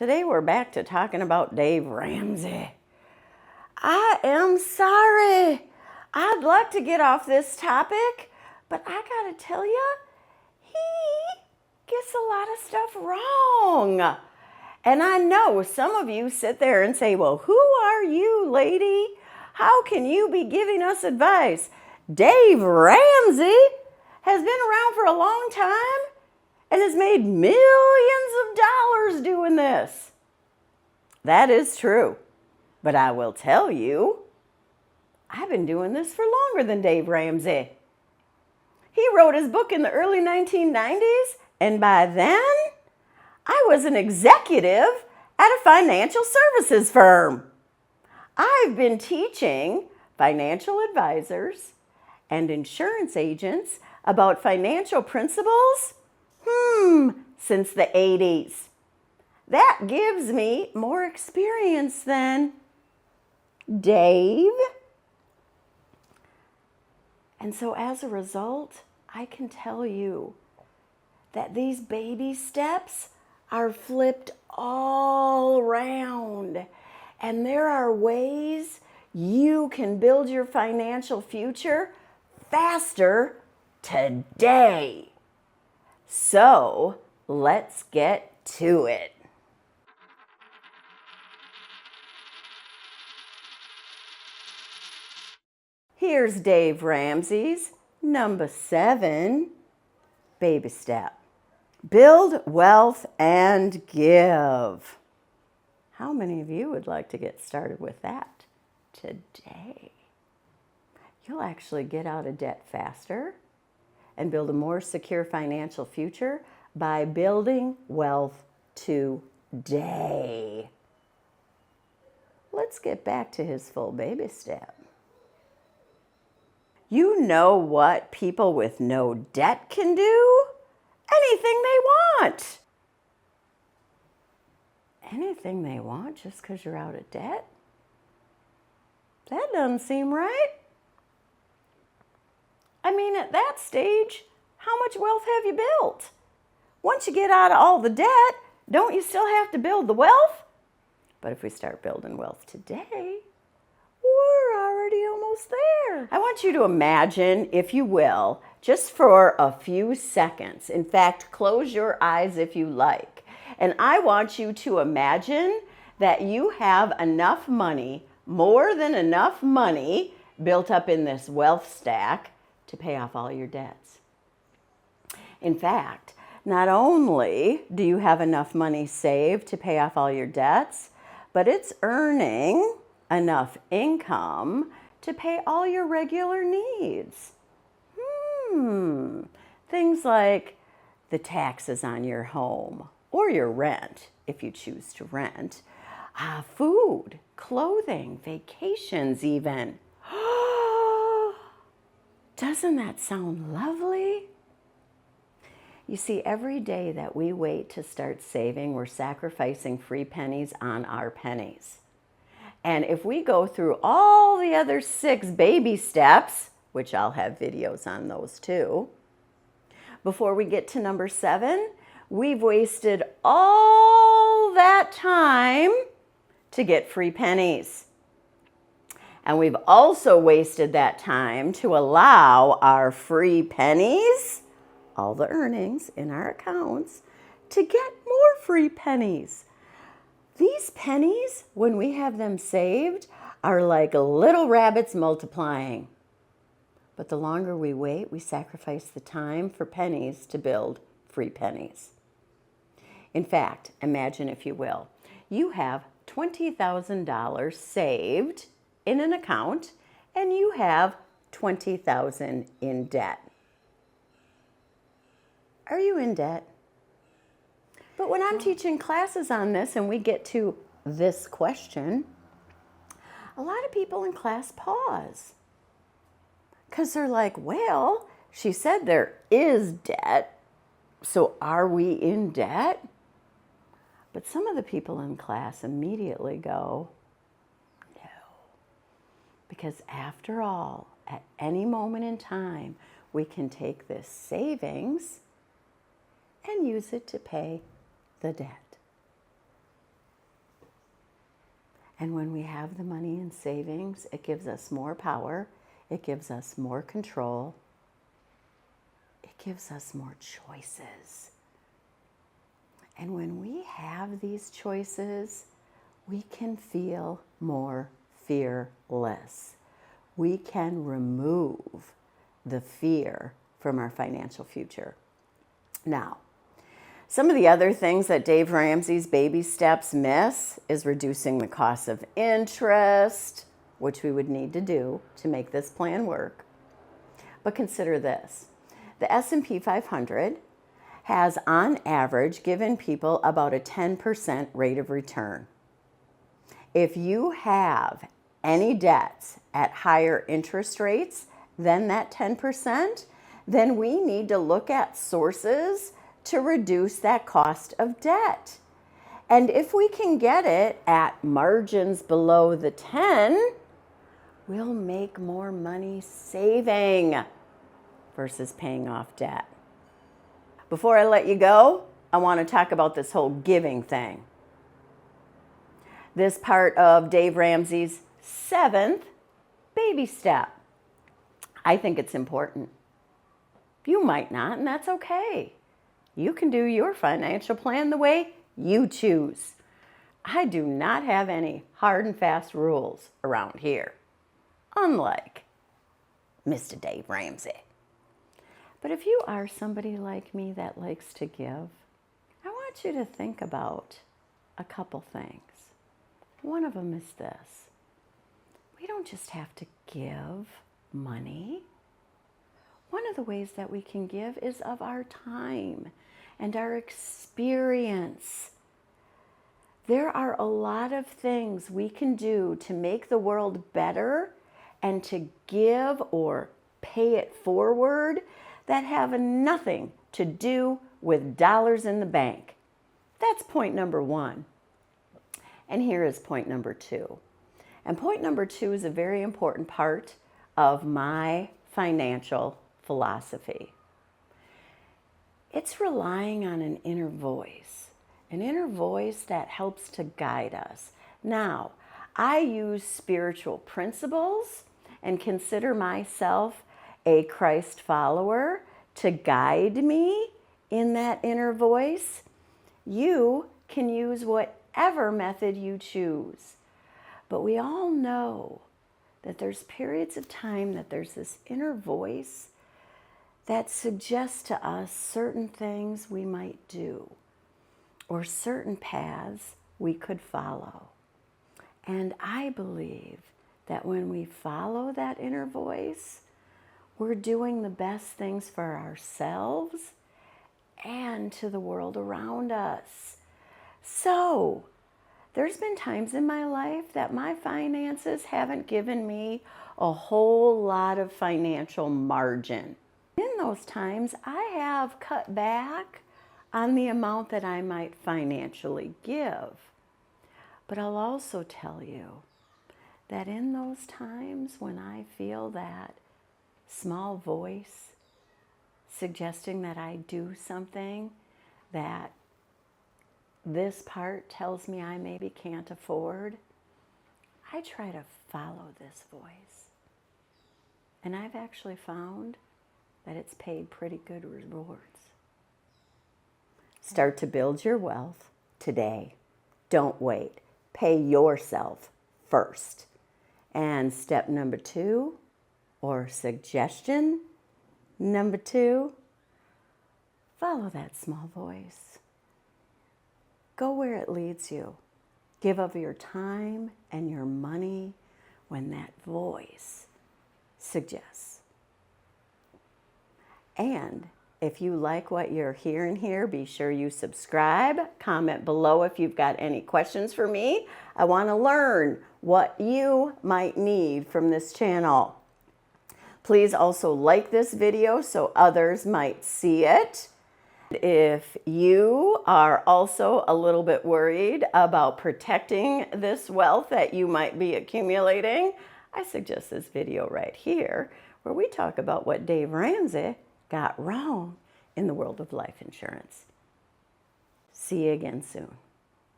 Today we're back to talking about Dave Ramsey. I am sorry. I'd like to get off this topic, but I gotta tell you, he gets a lot of stuff wrong. And I know some of you sit there and say, well, who are you, lady? How can you be giving us advice? Dave Ramsey has been around for a long time and has made millions of dollars doing this. That is true. But I will tell you, I've been doing this for longer than Dave Ramsey. He wrote his book in the early 1990s, and by then, I was an executive at a financial services firm. I've been teaching financial advisors and insurance agents about financial principles since the 80s. That gives me more experience than Dave. And so as a result, I can tell you that these baby steps are flipped all around. And there are ways you can build your financial future faster today. So let's get to it. Here's Dave Ramsey's number 7 baby step. Build wealth and give. How many of you would like to get started with that today? You'll actually get out of debt faster and build a more secure financial future by building wealth today. Let's get back to his full baby step. You know what people with no debt can do? Anything they want. Anything they want just because you're out of debt? That doesn't seem right. I mean, at that stage, how much wealth have you built? Once you get out of all the debt, don't you still have to build the wealth? But if we start building wealth today, we're already almost there. I want you to imagine, if you will, just for a few seconds. In fact, close your eyes if you like. And I want you to imagine that you have enough money, more than enough money, built up in this wealth stack to pay off all your debts. In fact, not only do you have enough money saved to pay off all your debts, but it's earning enough income to pay all your regular needs. Things like the taxes on your home or your rent, if you choose to rent, food, clothing, vacations even. Doesn't that sound lovely? You see, every day that we wait to start saving, we're sacrificing free pennies on our pennies. And if we go through all the other 6 baby steps, which I'll have videos on those too, before we get to number 7, we've wasted all that time to get free pennies. And we've also wasted that time to allow our free pennies, all the earnings in our accounts, to get more free pennies. These pennies, when we have them saved, are like little rabbits multiplying. But the longer we wait, we sacrifice the time for pennies to build free pennies. In fact, imagine, if you will, you have $20,000 saved in an account, and you have $20,000 in debt. Are you in debt? But when I'm teaching classes on this and we get to this question, a lot of people in class pause. Because they're like, well, she said there is debt, so are we in debt? But some of the people in class immediately go, no. Because after all, at any moment in time, we can take this savings and use it to pay the debt. And when we have the money in savings, it gives us more power. It gives us more control. It gives us more choices. And when we have these choices, we can feel more fearless. We can remove the fear from our financial future. Now, some of the other things that Dave Ramsey's baby steps miss is reducing the cost of interest, which we would need to do to make this plan work. But consider this. The S&P 500 has, on average, given people about a 10% rate of return. If you have any debts at higher interest rates than that 10%, then we need to look at sources to reduce that cost of debt. And if we can get it at margins below the 10, we'll make more money saving versus paying off debt. Before I let you go, I want to talk about this whole giving thing. This part of Dave Ramsey's 7th baby step. I think it's important. You might not, and that's okay. You can do your financial plan the way you choose. I do not have any hard and fast rules around here, unlike Mr. Dave Ramsey. But if you are somebody like me that likes to give, I want you to think about a couple things. One of them is this. We don't just have to give money. One of the ways that we can give is of our time and our experience. There are a lot of things we can do to make the world better and to give or pay it forward that have nothing to do with dollars in the bank. That's point number 1. And here is point number 2. And point number 2 is a very important part of my financial philosophy. It's relying on an inner voice that helps to guide us. Now, I use spiritual principles and consider myself a Christ follower to guide me in that inner voice. You can use whatever method you choose. But we all know that there's periods of time that there's this inner voice that suggests to us certain things we might do or certain paths we could follow. And I believe that when we follow that inner voice, we're doing the best things for ourselves and to the world around us. So, there's been times in my life that my finances haven't given me a whole lot of financial margin. In those times, I have cut back on the amount that I might financially give. But I'll also tell you that in those times when I feel that small voice suggesting that I do something that this part tells me I maybe can't afford, I try to follow this voice. And I've actually found that it's paid pretty good rewards. Start to build your wealth today. Don't wait. Pay yourself first. And step number 2, or suggestion number 2, follow that small voice. Go where it leads you. Give of your time and your money when that voice suggests. And if you like what you're hearing here, be sure you subscribe. Comment below if you've got any questions for me. I want to learn what you might need from this channel. Please also like this video so others might see it. If you are also a little bit worried about protecting this wealth that you might be accumulating, I suggest this video right here where we talk about what Dave Ramsey got wrong in the world of life insurance. See you again soon.